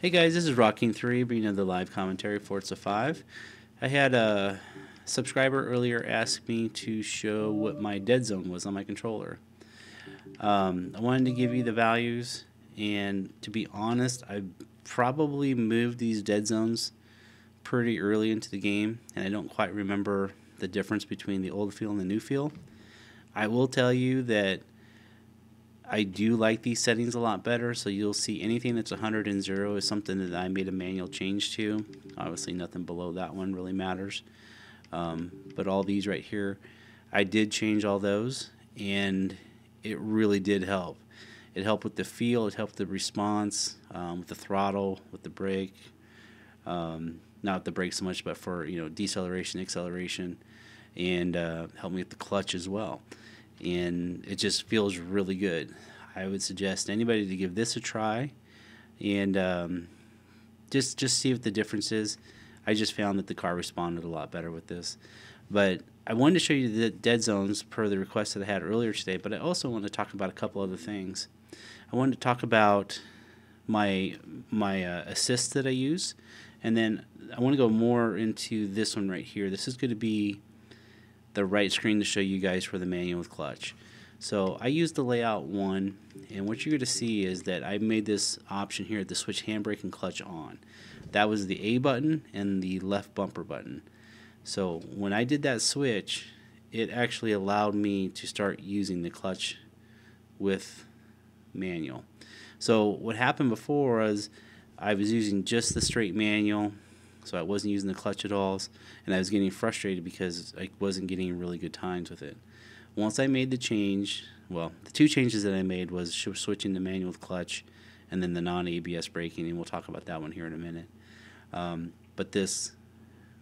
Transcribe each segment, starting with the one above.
Hey guys, this is Rocking3 bringing you the live commentary Forza 5. I had a subscriber earlier ask me to show what my dead zone was on my controller. I wanted to give you the values, and to be honest, I probably moved these dead zones pretty early into the game, and I don't quite remember the difference between the old feel and the new feel. I will tell you that I do like these settings a lot better, so you'll see anything that's 100 and 0 is something that I made a manual change to. Obviously nothing below that one really matters. But all these right here, I did change all those, and it really did help. It helped with the feel, it helped the response, with the throttle, with the brake. Not the brake so much, but for deceleration, acceleration, and helped me with the clutch as well. And it just feels really good. I would suggest anybody to give this a try, and just see what the difference is. I just found that the car responded a lot better with this. But I wanted to show you the dead zones per the request that I had earlier today, but I also want to talk about a couple other things. I wanted to talk about my assists that I use, and then I want to go more into this one right here. This is going to be the right screen to show you guys for the manual with clutch. So I used the layout 1, and what you're going to see is that I made this option here to switch handbrake and clutch on. That was the A button and the left bumper button. So when I did that switch, it actually allowed me to start using the clutch with manual. So what happened before was I was using just the straight manual, so I wasn't using the clutch at all, and I was getting frustrated because I wasn't getting really good times with it. Once I made the change, well, the two changes that I made was switching to manual with clutch and then the non-ABS braking, and we'll talk about that one here in a minute. But this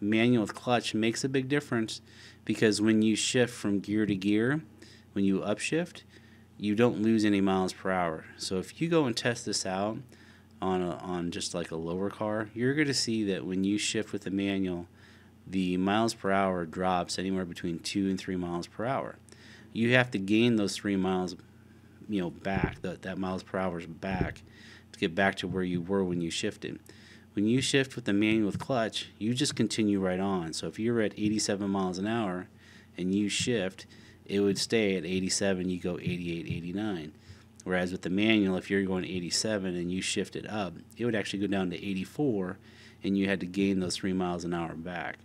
manual with clutch makes a big difference because when you shift from gear to gear, when you upshift, you don't lose any miles per hour. So if you go and test this out on just like a lower car, you're going to see that when you shift with the manual, the miles per hour drops anywhere between 2 and 3 miles per hour. You have to gain those 3 miles, back, that miles per hour back, to get back to where you were when you shifted. When you shift with the manual with clutch, you just continue right on. So if you're at 87 miles an hour and you shift, it would stay at 87, you go 88, 89. Whereas with the manual, if you're going 87 and you shift it up, it would actually go down to 84, and you had to gain those 3 miles an hour back.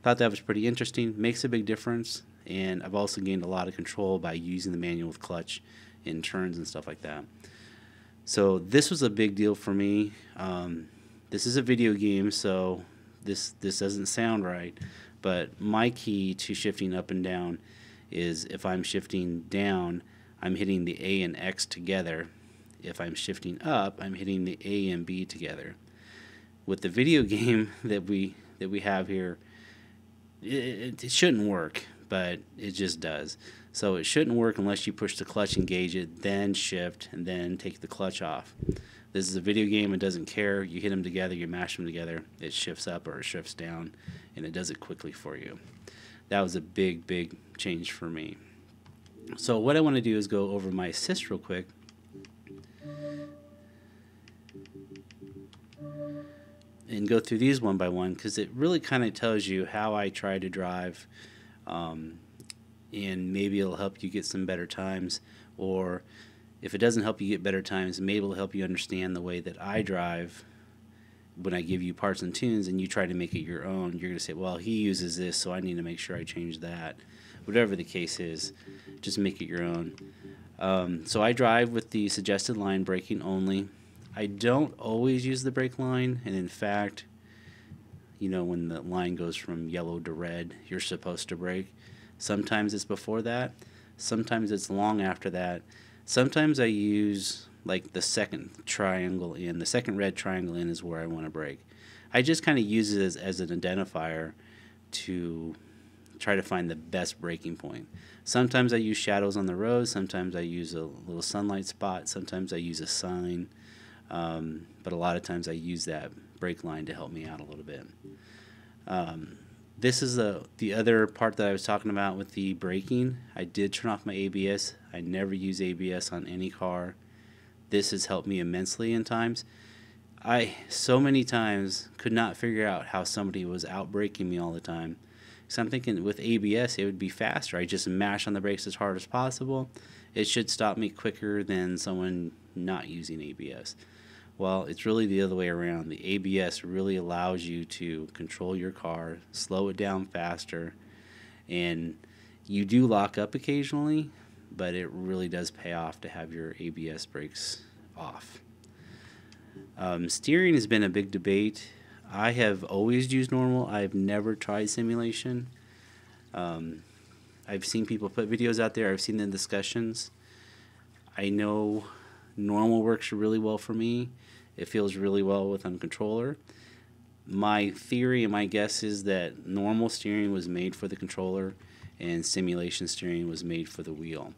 Thought that was pretty interesting. Makes a big difference, and I've also gained a lot of control by using the manual with clutch in turns and stuff like that. So this was a big deal for me. This is a video game, so this doesn't sound right, but my key to shifting up and down is if I'm shifting down, I'm hitting the A and X together. If I'm shifting up, I'm hitting the A and B together. With the video game that we have here, it shouldn't work, but it just does. So it shouldn't work unless you push the clutch, engage it, then shift, and then take the clutch off. This is a video game. It doesn't care. You hit them together, you mash them together, it shifts up or it shifts down, and it does it quickly for you. That was a big, big change for me. So what I want to do is go over my assist real quick. And go through these one by one because it really kind of tells you how I try to drive, and maybe it'll help you get some better times, or if it doesn't help you get better times, maybe it'll help you understand the way that I drive when I give you parts and tunes and you try to make it your own. You're going to say, well, he uses this, so I need to make sure I change that. Whatever the case is, just make it your own. So I drive with the suggested line braking only. I don't always use the brake line, and in fact, when the line goes from yellow to red, you're supposed to brake. Sometimes it's before that. Sometimes it's long after that. Sometimes I use like the second triangle in. The second red triangle in is where I want to brake. I just kind of use it as an identifier to try to find the best braking point. Sometimes I use shadows on the road. Sometimes I use a little sunlight spot. Sometimes I use a sign. But a lot of times I use that brake line to help me out a little bit. This is the other part that I was talking about with the braking. I did turn off my ABS. I never use ABS on any car. This has helped me immensely in times. I so many times could not figure out how somebody was out braking me all the time. So I'm thinking with ABS it would be faster. I just mash on the brakes as hard as possible. It should stop me quicker than someone not using ABS. Well, it's really the other way around. The ABS really allows you to control your car, slow it down faster, and you do lock up occasionally, but it really does pay off to have your ABS brakes off. Steering has been a big debate. I have always used normal. I've never tried simulation. I've seen people put videos out there. I've seen the discussions. I know normal works really well for me. It feels really well with controller. My theory and my guess is that normal steering was made for the controller and simulation steering was made for the wheel.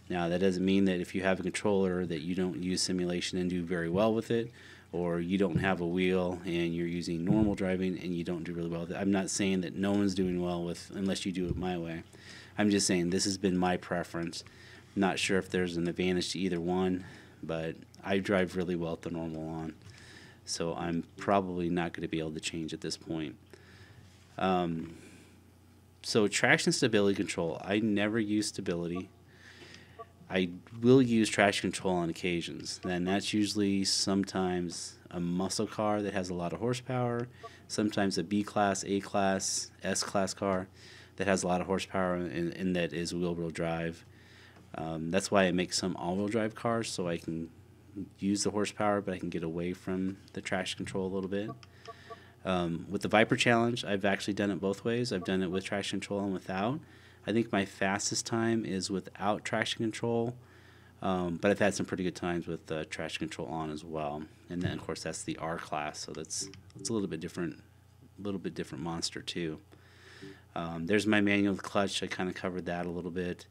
Now that doesn't mean that if you have a controller that you don't use simulation and do very well with it, or you don't have a wheel and you're using normal driving and you don't do really well with it. I'm not saying that no one's doing well with unless you do it my way. I'm just saying this has been my preference. Not sure if there's an advantage to either one, but I drive really well with the normal on. So I'm probably not going to be able to change at this point. So traction stability control, I never use stability. I will use traction control on occasions, and that's usually sometimes a muscle car that has a lot of horsepower, sometimes a B-class, A-class, S-class car that has a lot of horsepower and that is wheel-wheel drive. That's why I make some all-wheel drive cars, so I can use the horsepower, but I can get away from the traction control a little bit. With the Viper Challenge, I've actually done it both ways. I've done it with traction control and without. I think my fastest time is without traction control, but I've had some pretty good times with traction control on as well. And then, of course, that's the R class, so it's a little bit different monster too. There's my manual with clutch. I kind of covered that a little bit.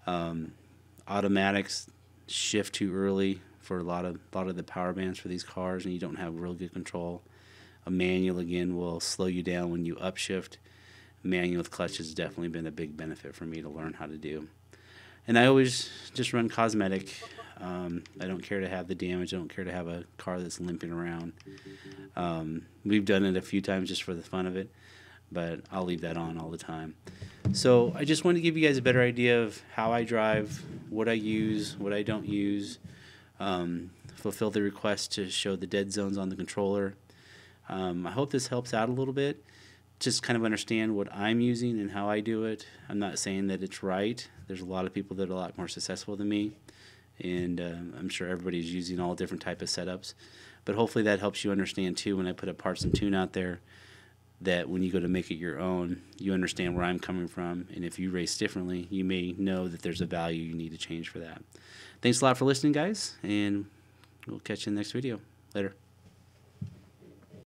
Automatics shift too early for a lot of the power bands for these cars, and you don't have real good control. A manual again will slow you down when you upshift. Manual with clutch has definitely been a big benefit for me to learn how to do. And I always just run cosmetic. I don't care to have the damage. I don't care to have a car that's limping around. We've done it a few times just for the fun of it, but I'll leave that on all the time. So I just want to give you guys a better idea of how I drive, what I use, what I don't use, fulfill the request to show the dead zones on the controller. I hope this helps out a little bit. Just kind of understand what I'm using and how I do it. I'm not saying that it's right. There's a lot of people that are a lot more successful than me, and I'm sure everybody's using all different type of setups. But hopefully that helps you understand too when I put a parts and tune out there, that when you go to make it your own, you understand where I'm coming from, and if you race differently, you may know that there's a value you need to change for that. Thanks a lot for listening, guys, and we'll catch you in the next video. Later.